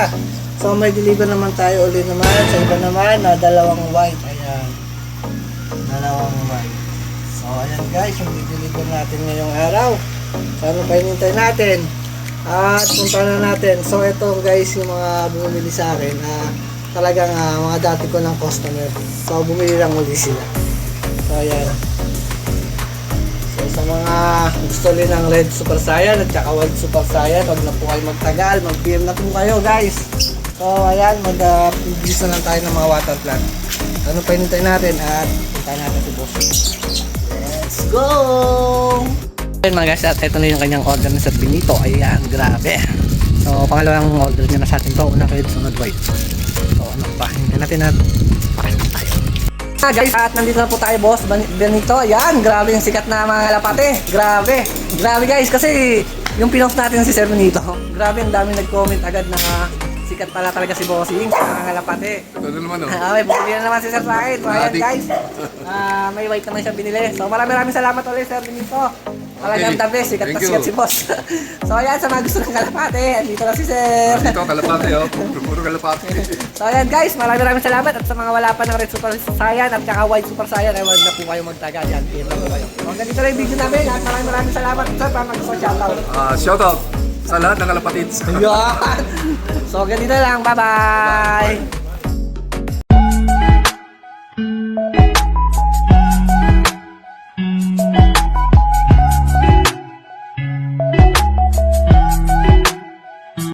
siya. So may deliver naman tayo ulit naman sa iba naman na dalawang white. Ayan. Dalawang white. So ayan guys, yung deliver natin ngayong araw. So ano pa hinintay natin? At punta na natin. So ito guys, yung mga bumili sa akin talagang mga dati ko ng customer. So bumili lang uli sila. So ayan. So sa mga gusto rin ng Red Super Saiyan at saka White Super Saiyan, huwag na po kayo magtagal, mag-PM na po kayo guys. So ayan, mag-produce na lang tayo ng mga water plant. Ano pa hinintay natin at punta natin si boss. Let's go! Ayan mga guys, at ito na yung kanyang order na sa Benito. Ayan, grabe. So pangalawang order niya na sa atin to. Una red, sunod white. So ano pa, hinintay natin at pakita tayo. Guys, at nandito na po tayo boss Benito. Ayan, grabe yung sikat na mga kalapate. Grabe guys, kasi yung pinost natin si Sir Benito, grabe, ang dami nag-comment agad na sikat pala talaga si Bossing sa mga kalapate. Ito naman o. Okay, bumili na naman si Sir sa akin. So ayan guys, may white naman siya binili. So maraming salamat ulit Sir Benito. Talagang the best, sikat na sikat si boss. So ayan, sa mga gusto ng kalapate, andito na si Sir. Dito kalapate o. Puro kalapate. So ayan guys, maraming salamat. At sa mga wala pa ng Red Super Saiyan at saka White Super Saiyan, ay wag na po kayo magtaga dyan. PM na po kayo. So ganito lang yung video namin at maraming salamat sir para mag-shoutout. Shoutout sa lahat ng kalapatids. Ayan. So ganito lang, bye bye.